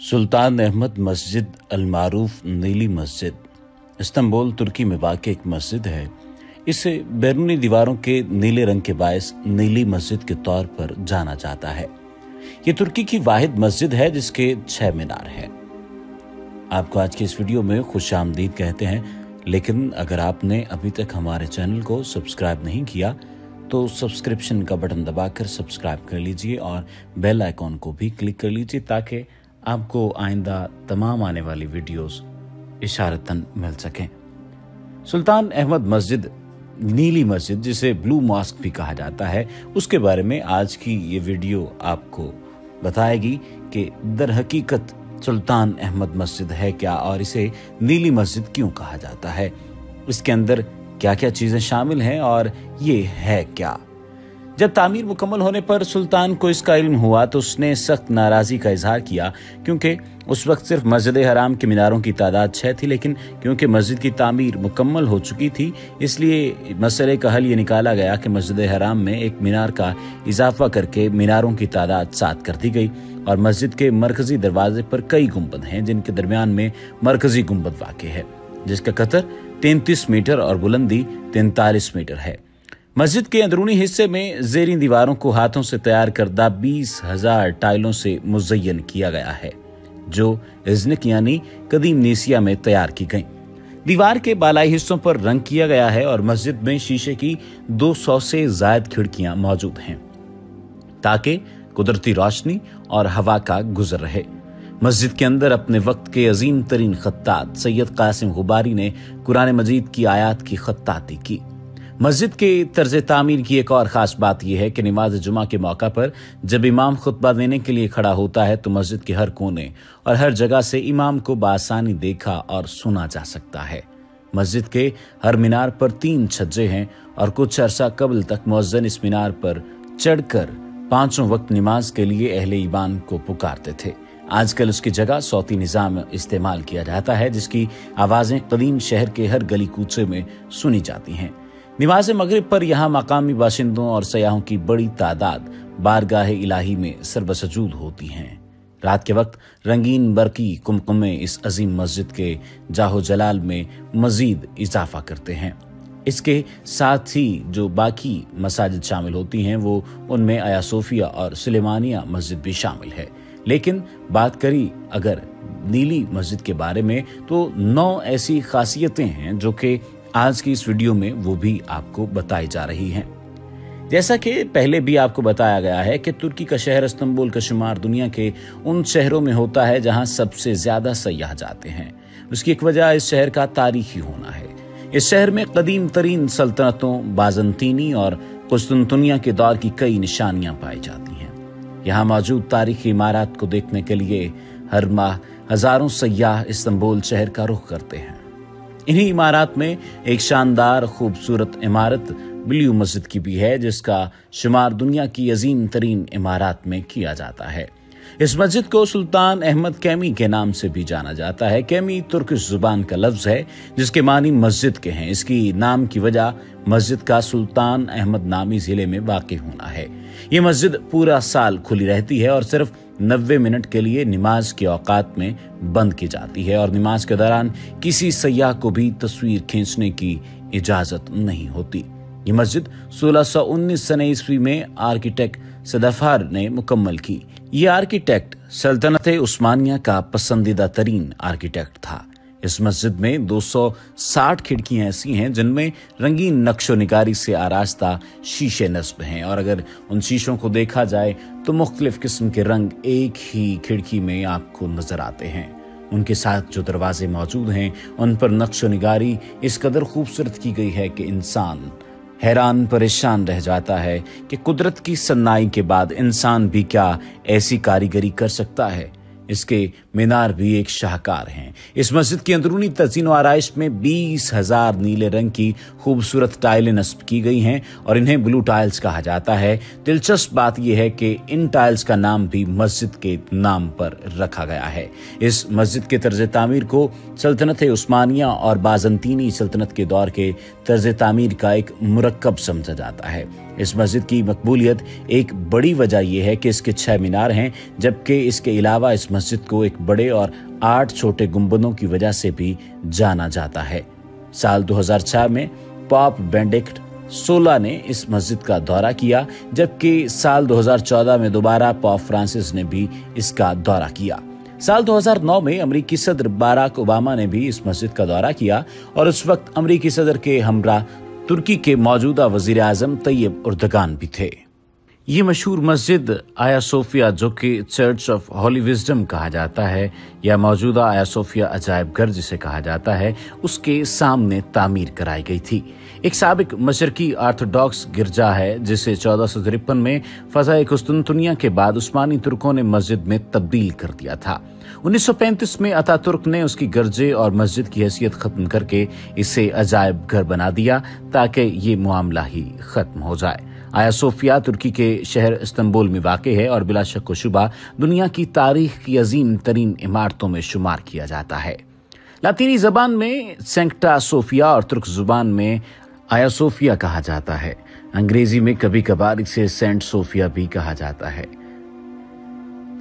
सुल्तान अहमद मस्जिद अल मारूफ नीली मस्जिद इस्तांबुल तुर्की में वाक़ एक मस्जिद है। इसे बैरूनी दीवारों के नीले रंग के बायस नीली मस्जिद के तौर पर जाना जाता है। ये तुर्की की वाहिद मस्जिद है जिसके 6 मीनार हैं। आपको आज की इस वीडियो में खुशामदीद कहते हैं, लेकिन अगर आपने अभी तक हमारे चैनल को सब्सक्राइब नहीं किया तो सब्सक्रिप्शन का बटन दबाकर सब्सक्राइब कर लीजिए और बेल आइकॉन को भी क्लिक कर लीजिए ताकि आपको आइंदा तमाम आने वाली वीडियोस इशारतन मिल सकें। सुल्तान अहमद मस्जिद नीली मस्जिद, जिसे ब्लू मॉस्क भी कहा जाता है, उसके बारे में आज की ये वीडियो आपको बताएगी कि दर हकीकत सुल्तान अहमद मस्जिद है क्या और इसे नीली मस्जिद क्यों कहा जाता है, इसके अंदर क्या क्या चीजें शामिल हैं और ये है क्या। जब तामीर मुकम्मल होने पर सुल्तान को इसका इल्म हुआ तो उसने सख्त नाराज़गी का इजहार किया, क्योंकि उस वक्त सिर्फ मस्जिद हराम के मीनारों की तादाद 6 थी, लेकिन क्योंकि मस्जिद की तामीर मुकम्मल हो चुकी थी इसलिए मसले का हल ये निकाला गया कि मस्जिद हराम में एक मीनार का इजाफा करके मीनारों की तादाद 7 कर दी गई और मस्जिद के मरकजी दरवाजे पर कई गुंबद हैं जिनके दरमियान में मरकजी गुंबद वाक़ है जिसका कतर 33 मीटर और बुलंदी 43 मीटर है। मस्जिद के अंदरूनी हिस्से में ज़ेरी दीवारों को हाथों से तैयार करदा 20,000 टाइलों से मुज़य्यन किया गया है जो इज़्निक यानी कदीम नेसिया में तैयार की गई। दीवार के बालाई हिस्सों पर रंग किया गया है और मस्जिद में शीशे की 200 से ज़ायद खिड़कियां मौजूद हैं ताकि कुदरती रोशनी और हवा का गुजर रहे। मस्जिद के अंदर अपने वक्त के अजीम तरीन खत्तात सैयद कासिम गुबारी ने कुरान मजीद की आयात की खत्ताती की। मस्जिद के तर्ज तामीर की एक और ख़ास बात यह है कि नमाज जुमा के मौका पर जब इमाम खुतबा देने के लिए खड़ा होता है तो मस्जिद के हर कोने और हर जगह से इमाम को बासानी देखा और सुना जा सकता है। मस्जिद के हर मीनार पर 3 छज्जे हैं और कुछ अरसा कबल तक मुअज्जिन इस मीनार पर चढ़कर 5 वक्त नमाज के लिए अहले ईमान को पुकारते थे। आजकल उसकी जगह सौती निज़ाम इस्तेमाल किया जाता है जिसकी आवाज़ें कदीम शहर के हर गली कूचे में सुनी जाती हैं। नमाज मगरिब पर यहाँ मकामी बाशिंदों और सयाहों की बड़ी तादाद बारगाह इलाही में सरबसजूद होती हैं। रात के वक्त रंगीन बरकी कुमकुमे इस अजीम मस्जिद के जाहो जलाल में मजीद इजाफा करते हैं। इसके साथ ही जो बाकी मसाजिद शामिल होती हैं वो उनमें आया सोफिया और सुलेमानिया मस्जिद भी शामिल है। लेकिन बात करी अगर नीली मस्जिद के बारे में तो 9 ऐसी खासियतें हैं जो कि आज की इस वीडियो में वो भी आपको बताई जा रही हैं। जैसा कि पहले भी आपको बताया गया है कि तुर्की का शहर इस्तांबुल का शुमार दुनिया के उन शहरों में होता है जहां सबसे ज्यादा सयाह जाते हैं। उसकी एक वजह इस शहर का तारीखी होना है। इस शहर में कदीम तरीन सल्तनतों बाज़ंतीनी और कुस्तुनतुनिया के दौर की कई निशानियां पाई जाती हैं। यहाँ मौजूद तारीखी इमारत को देखने के लिए हर माह हजारों सयाह इस्तांबुल शहर का रुख करते हैं। इन्हीं इमारत में एक शानदार खूबसूरत इमारत ब्लू मस्जिद की भी है जिसका शुमार दुनिया की अजीम तरीन इमारत में किया जाता है। इस मस्जिद को सुल्तान अहमद कैमी के नाम से भी जाना जाता है। कैमी तुर्किश जुबान का लफ्ज है जिसके मानी मस्जिद के हैं। इसकी नाम की वजह मस्जिद का सुल्तान अहमद नामी जिले में वाक़ होना है। ये मस्जिद पूरा साल खुली रहती है और सिर्फ 90 मिनट के लिए नमाज के औकात में बंद की जाती है और नमाज के दौरान किसी सयाह को भी तस्वीर खींचने की इजाजत नहीं होती। ये मस्जिद 1619 सने ईस्वी में आर्किटेक्ट सदफार ने मुकम्मल की। ये आर्किटेक्ट सल्तनत उस्मानिया का पसंदीदा तरीन आर्किटेक्ट था। इस मस्जिद में 260 खिड़कियां ऐसी हैं जिनमें रंगीन नक्शो निगारी से आरास्ता शीशे नस्ब हैं और अगर उन शीशों को देखा जाए तो मुख्तलिफ किस्म के रंग एक ही खिड़की में आपको नजर आते हैं। उनके साथ जो दरवाजे मौजूद हैं उन पर नक्शो निगारी इस कदर खूबसूरत की गई है कि इंसान हैरान परेशान रह जाता है कि कुदरत की सन्नाई के बाद इंसान भी क्या ऐसी कारीगरी कर सकता है। इसके मीनार भी एक शाहकार हैं। इस मस्जिद की अंदरूनी तज़ीन व आराइश में 20,000 नीले रंग की खूबसूरत टाइलें नस्ब की गई हैं और इन्हें ब्लू टाइल्स कहा जाता है। दिलचस्प बात यह है कि इन टाइल्स का नाम भी मस्जिद के नाम पर रखा गया है। इस मस्जिद के तर्ज तामीर को सल्तनत उस्मानिया और बाज़ंतीनी सल्तनत के दौर के तर्ज तामीर का एक मुरक्कब समझा जाता है। इस मस्जिद की मकबूलियत एक बड़ी वजह यह है कि इसके 6 मीनार हैं, जबकि इसके अलावा इस मस्जिद को एक बड़े और 8 छोटे गुंबदों की वजह से भी जाना जाता है। साल 2004 में पॉप बेनेडिक्ट 16 ने इस मस्जिद का दौरा किया, जबकि साल 2014 में दोबारा पॉप फ्रांसिस ने भी इसका दौरा किया। साल 2009 में अमेरिकी सदर बाराक ओबामा ने भी इस मस्जिद का दौरा किया और उस वक्त अमेरिकी सदर के हमरा तुर्की के मौजूदा वजीर आजम तैयब उर्दगान भी थे। ये मशहूर मस्जिद आया सोफिया, जो कि चर्च ऑफ हॉली विजडम कहा जाता है या मौजूदा आया सोफिया अजायब घर जिसे कहा जाता है, उसके सामने तामीर कराई गई थी। एक साबिक मशरकी ऑर्थोडॉक्स गिरजा है जिसे 1453 में फज़ाए कुस्तुनतुनिया के बाद उस्मानी तुर्कों ने मस्जिद में तब्दील कर दिया था। 1935 में अतातुर्क ने उसकी गिरजे और मस्जिद की हैसियत खत्म करके इसे अजायब घर बना दिया ताकि ये मामला ही खत्म हो जाए। आया सोफिया तुर्की के शहर इस्तांबुल में वाक़े है और बिला शक व शुबा दुनिया की तारीख की अजीम तरीन इमारतों में शुमार किया जाता है। लातीनी जबान में सेंक्टा सोफिया और तुर्क जुबान में आया सोफिया कहा जाता है। अंग्रेजी में कभी कभार इसे सेंट सोफिया भी कहा जाता है।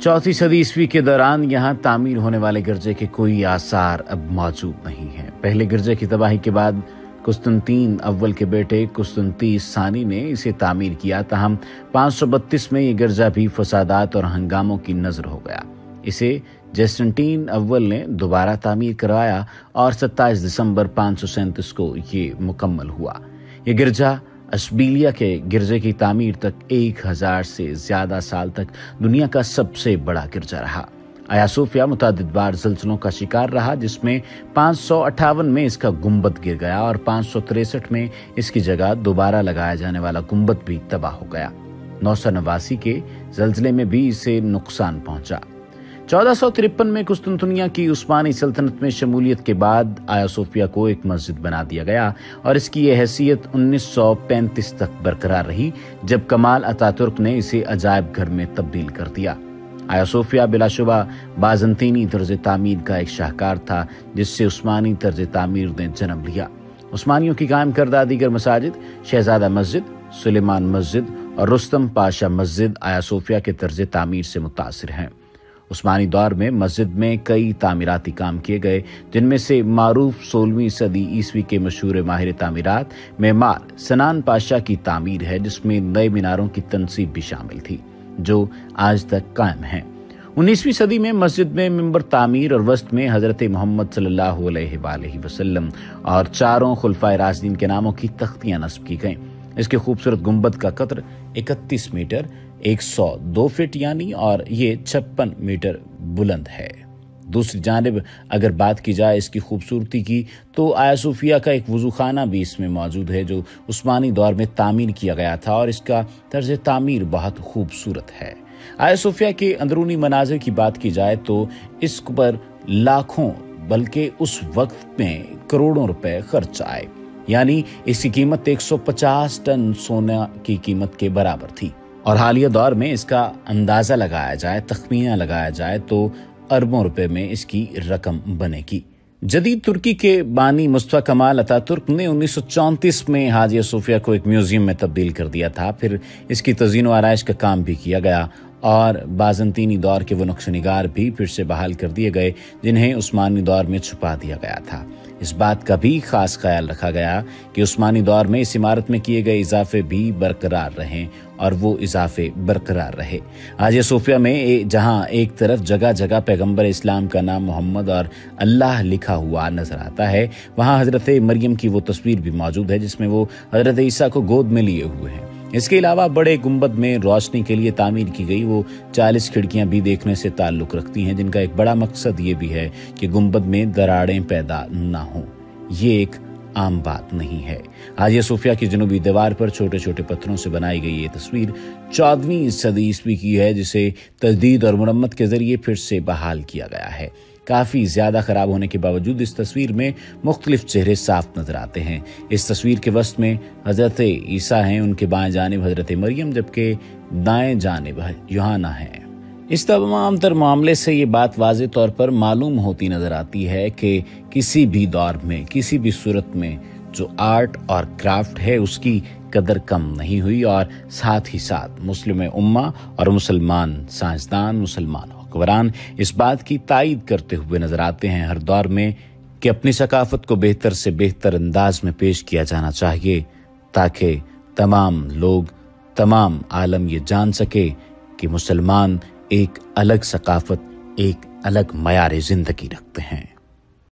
4वीं सदी ईस्वी के दौरान यहाँ तामीर होने वाले गिरजे के कोई आसार अब मौजूद नहीं है। पहले गिरजे की तबाही के बाद कुस्तुनतीन अव्वल के बेटे कुस्तुनतीस सानी ने इसे तामीर किया, तहम 532 में ये गिरजा भी फसादात और हंगामों की नजर हो गया। इसे जस्टिन अव्वल ने दोबारा तामीर करवाया और 27 दिसंबर 537 को ये मुकम्मल हुआ। ये गिरजा अशबीलिया के गिरजे की तामीर तक 1000 से ज्यादा साल तक दुनिया का सबसे बड़ा गिरजा रहा। आया सोफिया मुतअद्दिद बार ज़ल्ज़लों का शिकार रहा, जिसमें 558 में इसका गुंबद गिर गया और 563 में इसकी जगह दोबारा लगाया जाने वाला गुंबद भी तबाह हो गया। 989 के ज़ल्ज़ले में भी इसे नुकसान पहुंचा। 1453 में कुस्तुनतुनिया की उस्मानी सल्तनत में शमूलियत के बाद आया सोफिया को एक मस्जिद बना दिया गया और इसकी यह हैसियत 1935 तक बरकरार रही, जब कमाल अतातुर्क ने इसे अजायब घर में तब्दील कर दिया। आया सोफिया बिलाशुबा बाज़ंतीनी तर्ज तामीर का एक शाहकार था, जिससे उस्मानी तर्ज तामीर ने जन्म लिया। उस्मानियों की कायम करदा दीगर मसाजिद शहजादा मस्जिद, सुलेमान मस्जिद और रुस्तम पाशा मस्जिद आया सोफिया के तर्ज तामीर से मुतासिर हैं। उस्मानी दौर में मस्जिद में कई तामीराती काम किए गए, जिनमें से मारूफ 16वीं सदी ईस्वी के मशहूर माहिर तामीरात मेमार सनान पाशा की तामीर है, जिसमें नए मीनारों की तनसीब भी शामिल थी जो आज तक कायम है। 19वीं सदी में मस्जिद में मिंबर तामीर और वस्त में हजरत मोहम्मद सल्लल्लाहु अलैहि वसल्लम और चारों खुलफाए राशिदीन के नामों की तख्तियां नस्ब की गईं। इसके खूबसूरत गुंबद का कतर 31 मीटर 102 फीट यानी और ये 56 मीटर बुलंद है। दूसरी जानिब अगर बात की जाए इसकी खूबसूरती की, तो आया सोफिया का एक वज़ूखाना भी इसमें मौजूद है जो उस्मानी दौर में तामीर किया गया था और इसका तर्ज तामीर बहुत खूबसूरत है। आया सोफिया के अंदरूनी मनाजिर की बात की जाए तो इस पर लाखों बल्कि उस वक्त में करोड़ों रुपए खर्च आए, यानी इसकी कीमत 150 टन सोना की कीमत के बराबर थी और हालिया दौर में इसका अंदाजा लगाया जाए, तखमीना लगाया जाए तो अरबों रुपए में इसकी रकम बनेगी। जदीद तुर्की के बानी मुस्तफा कमाल अतातुर्क ने 1934 में हाजिया सोफिया को एक म्यूजियम में तब्दील कर दिया था। फिर इसकी तज़ीन व आराइश का काम भी किया गया और बाज़ंतीनी दौर के वो नक्शनिगार भी फिर से बहाल कर दिए गए जिन्हें उस्मानी दौर में छुपा दिया गया था। इस बात का भी खास ख्याल रखा गया कि उस्मानी दौर में इस इमारत में किए गए इजाफे भी बरकरार रहें और वो इजाफे बरकरार रहे। हाजिया सोफिया में जहां एक तरफ जगह जगह पैगंबर इस्लाम का नाम मोहम्मद और अल्लाह लिखा हुआ नजर आता है, वहां हजरत मरियम की वो तस्वीर भी मौजूद है जिसमें वो हजरत ईसा को गोद में लिए हुए हैं। इसके अलावा बड़े गुंबद में रोशनी के लिए तामीर की गई वो 40 खिड़कियां भी देखने से ताल्लुक रखती हैं, जिनका एक बड़ा मकसद ये भी है कि गुंबद में दरारें पैदा ना हों। ये एक आम बात नहीं है। हाजिया सोफिया की जनूबी दीवार पर छोटे छोटे पत्थरों से बनाई गई ये तस्वीर 14वीं सदी ईस्वी की है, जिसे तजदीद और मुरम्मत के जरिए फिर से बहाल किया गया है। काफी ज्यादा खराब होने के बावजूद इस तस्वीर में मुख्तलिफ चेहरे साफ नजर आते हैं। इस तस्वीर के वस्त में हजरत ईसा हैं, उनके बाएं जानिब हजरत मरियम जबकि दाएं जानिब यूहन्ना हैं। इस तमाम तर मामले से ये बात वाज़े तौर पर मालूम होती नजर आती है कि किसी भी दौर में किसी भी सूरत में जो आर्ट और क्राफ्ट है उसकी कदर कम नहीं हुई और साथ ही साथ मुस्लिम उम्मा और मुसलमान साइंसदान मुसलमान हो हुक्मरान इस बात की तायीद करते हुए नजर आते हैं हर दौर में कि अपनी सकाफत को बेहतर से बेहतर अंदाज में पेश किया जाना चाहिए, ताकि तमाम लोग, तमाम आलम ये जान सके कि मुसलमान एक अलग सकाफत, एक अलग मयार जिंदगी रखते हैं।